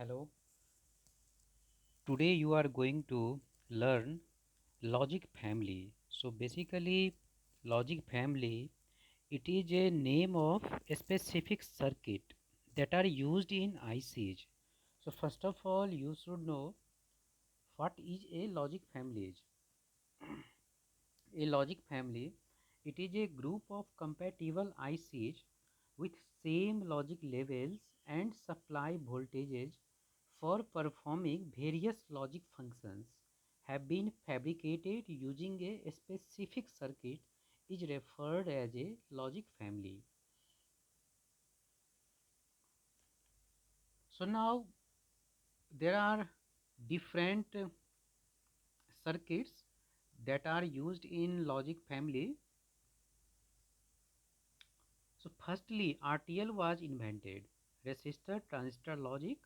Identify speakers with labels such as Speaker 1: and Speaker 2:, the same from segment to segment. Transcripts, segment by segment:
Speaker 1: Hello. Today you are going to learn logic family. So basically logic family, it is a name of a specific circuit that are used in ICs. So first of all you should know what is a logic family. A logic family, it is a group of compatible ICs with same logic levels and supply voltages for performing various logic functions have been fabricated using a specific circuit is referred as a logic family. So now there are different circuits that are used in logic family. So firstly, RTL was invented, resistor transistor logic.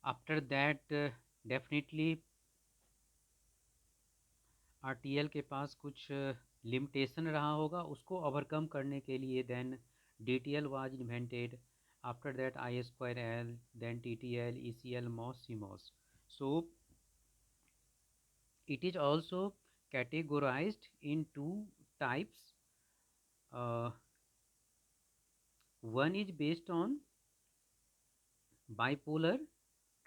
Speaker 1: After that definitely RTL के पास कुछ limitation रहा होगा, उसको overcome करने के लिए then DTL was invented. After that I square L, then TTL, ECL, MOS, CMOS. So it is also categorized in two types. Uh, One is based on bipolar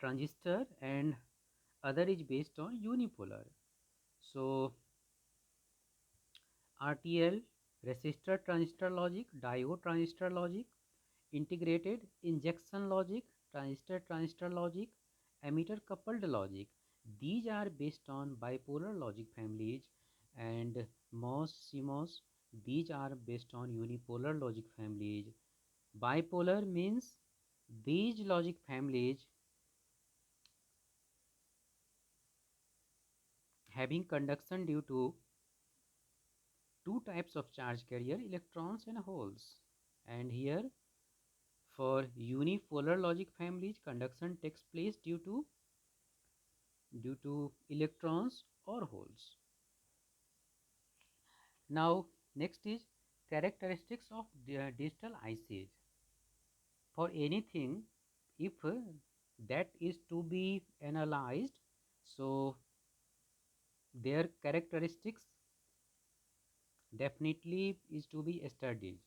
Speaker 1: transistor and other is based on unipolar. So RTL, resistor transistor logic, diode transistor logic, integrated injection logic, transistor logic, emitter coupled logic. These are based on bipolar logic families, and MOS, CMOS, these are based on unipolar logic families. Bipolar means these logic families having conduction due to two types of charge carrier, electrons and holes. And here for unipolar logic families, conduction takes place due to electrons or holes. Now next is characteristics of digital ICs. For anything, if that is to be analyzed, so their characteristics definitely is to be studied.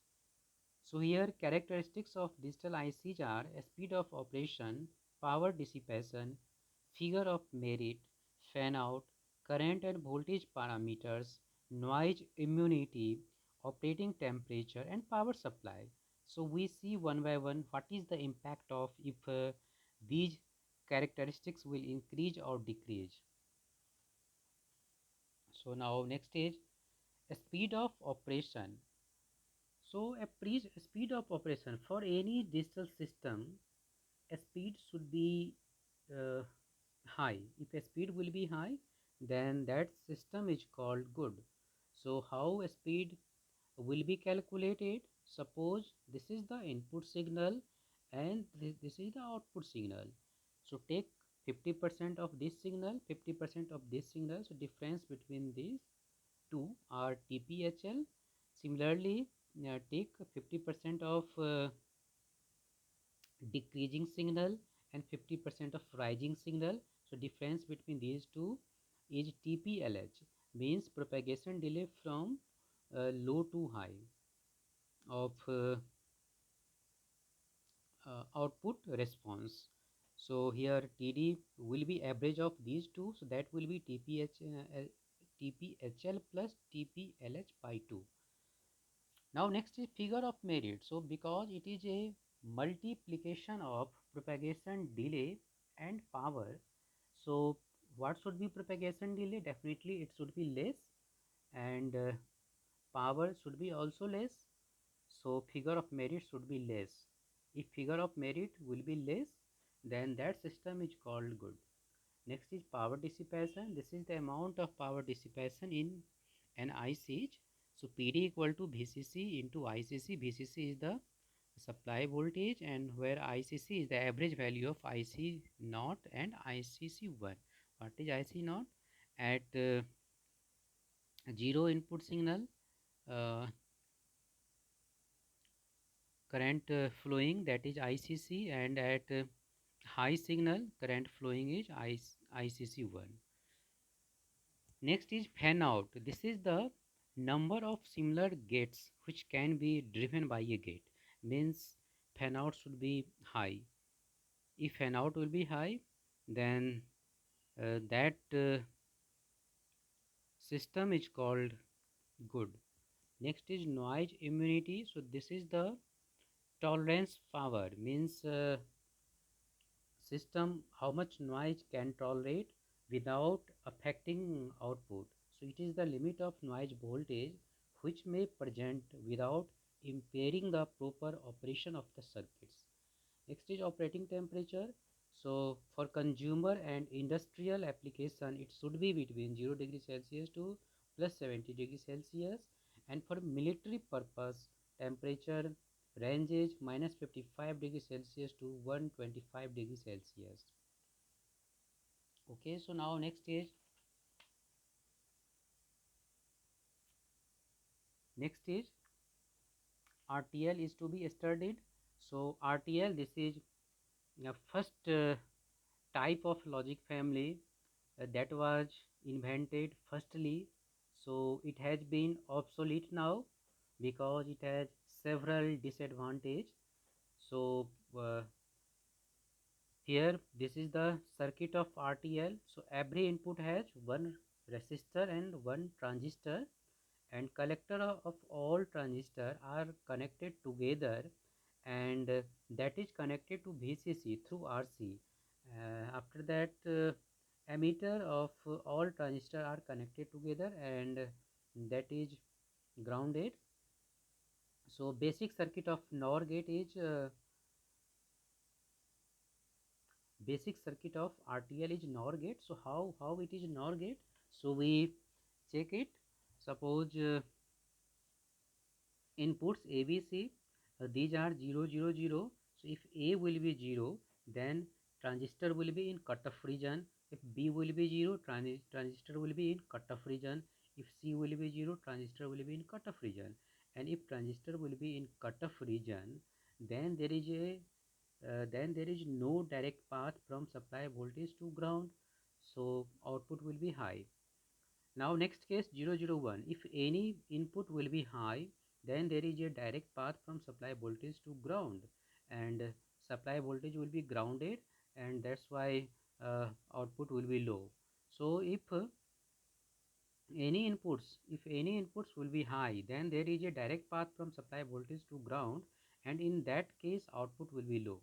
Speaker 1: So here characteristics of digital ICs are speed of operation, power dissipation, figure of merit, fan out, current and voltage parameters, noise immunity, operating temperature and power supply. So we see one by one what is the impact of if these characteristics will increase or decrease. So now next is speed of operation. So a speed of operation for any digital system, a speed should be uh, high. If a speed will be high, then that system is called good. So how a speed will be calculated? Suppose this is the input signal and this is the output signal. So take 50% of this signal, 50% of this signal. So difference between these two are TPHL. Similarly, take 50% of decreasing signal and 50% of rising signal. So difference between these two is TPLH, means propagation delay from low to high of output response. So here TD will be average of these two, so that will be TPHL plus TPLH by 2. Now next is figure of merit. So because it is a multiplication of propagation delay and power, so what should be propagation delay? Definitely it should be less, and power should be also less. So figure of merit should be less. If figure of merit will be less, then that system is called good. Next is power dissipation. This is the amount of power dissipation in an IC. So PD equal to VCC into ICC. VCC is the supply voltage, and where ICC is the average value of IC naught and ICC1. What is IC naught? At zero input signal, uh, current flowing, that is ICC, and at high signal current flowing is ICC1. Next is fan out. This is the number of similar gates which can be driven by a gate. Means fan out should be high. If fan out will be high, then that system is called good. Next is noise immunity. So this is the tolerance power. Means system how much noise can tolerate without affecting output. So it is the limit of noise voltage which may present without impairing the proper operation of the circuits. Next is operating temperature. So for consumer and industrial application, it should be between 0 degree Celsius to plus 70 degree Celsius, and for military purpose, temperature ranges minus 55 degree Celsius to 125 degree Celsius. Okay, so now next is RTL is to be studied. So RTL, this is the first type of logic family that was invented firstly. So it has been obsolete now because it has several disadvantages. So here this is the circuit of RTL. So every input has one resistor and one transistor, and collector of all transistor are connected together, and that is connected to VCC through RC. After that emitter of all transistor are connected together, and that is grounded. So basic circuit of NOR gate is basic circuit of RTL is NOR gate. So how it is NOR gate? So we check it. Suppose inputs ABC, these are 0 0 0. So if A will be 0, then transistor will be in cutoff region. If B will be 0, transistor will be in cutoff region. If C will be 0, transistor will be in cutoff region. And if transistor will be in cutoff region, then there is no direct path from supply voltage to ground, so output will be high. Now next case 001. If any input will be high, then there is a direct path from supply voltage to ground, and supply voltage will be grounded, and that's why output will be low. So if any inputs will be high, then there is a direct path from supply voltage to ground, and in that case output will be low.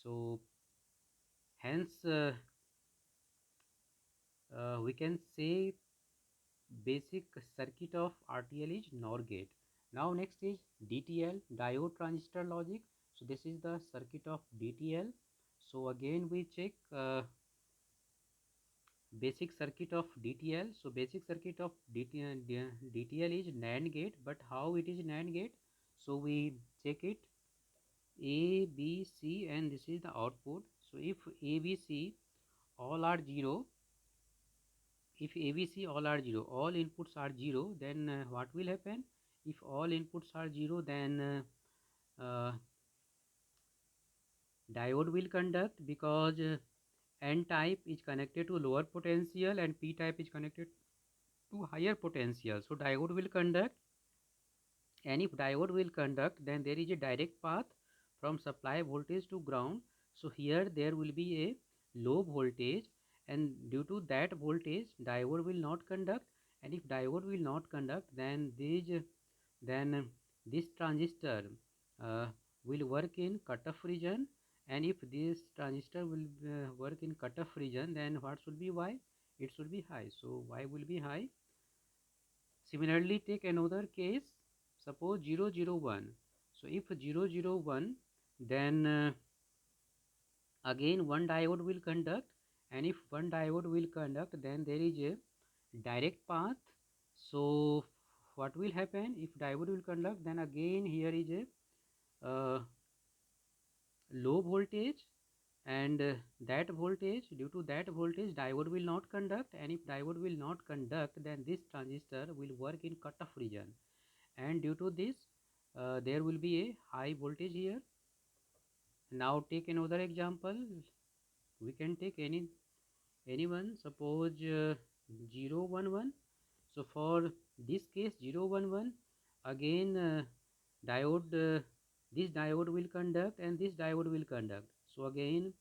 Speaker 1: So hence we can say basic circuit of RTL is NOR gate. Now next is DTL, diode transistor logic. So this is the circuit of DTL. So again we check basic circuit of DTL. So basic circuit of DTL is NAND gate, but how it is NAND gate? So we check it A, B, C, and this is the output. So if A, B, C all are 0, if ABC all are 0, all inputs are 0, then what will happen? If all inputs are 0, then diode will conduct, because N type is connected to lower potential and P type is connected to higher potential. So diode will conduct, and if diode will conduct, then there is a direct path from supply voltage to ground. So here there will be a low voltage, and due to that voltage diode will not conduct, and if diode will not conduct, then this transistor uh, will work in cutoff region, and if this transistor will work in cutoff region, then what should be Y? It should be high. So Y will be high. Similarly, take another case, suppose 001. So if 001, then again one diode will conduct, and if one diode will conduct, then there is a direct path. So what will happen? If diode will conduct, then again here is a low voltage, and that voltage, due to that voltage diode will not conduct, and if diode will not conduct, then this transistor will work in cutoff region, and due to this there will be a high voltage here. Now take another example. We can take anyone, suppose 0 1 1. So for this case 0 1 1, again diode, this diode will conduct and this diode will conduct. So again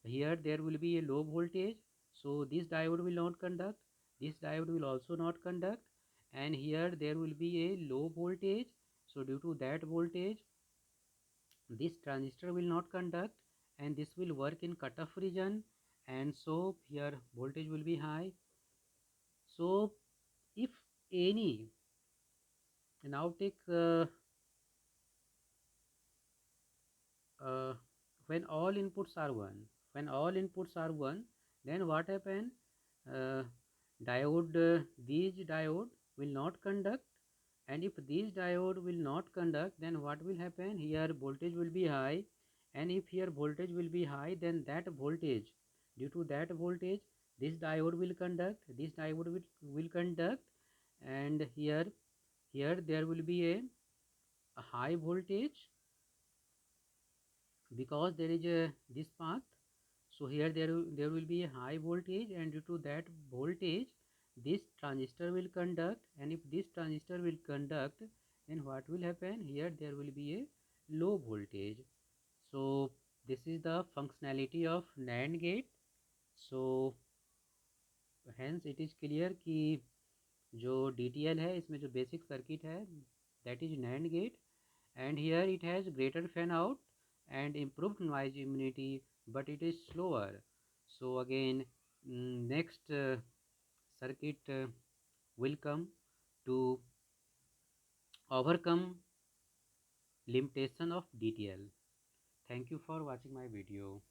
Speaker 1: here there will be a low voltage, so this diode will not conduct, this diode will also not conduct, and here there will be a low voltage, so due to that voltage this transistor will not conduct, and this will work in cutoff region, and so here voltage will be high. So if any, now take uh, when all inputs are 1, when all inputs are 1, then what happen, uh, diode, these diode will not conduct, and if these diode will not conduct, then what will happen, here voltage will be high, and if here voltage will be high, then that voltage, due to that voltage this diode will conduct, this diode will conduct, and here there will be a high voltage because there is a this path. So here there will be a high voltage, and due to that voltage this transistor will conduct, and if this transistor will conduct, then what will happen, here there will be a low voltage. So this is the functionality of NAND gate. So hence it is clear कि जो DTL है इसमें जो basic circuit है that is NAND gate, and here it has greater fan out and improved noise immunity, but it is slower. So again next circuit will come to overcome limitation of DTL. Thank you for watching my video.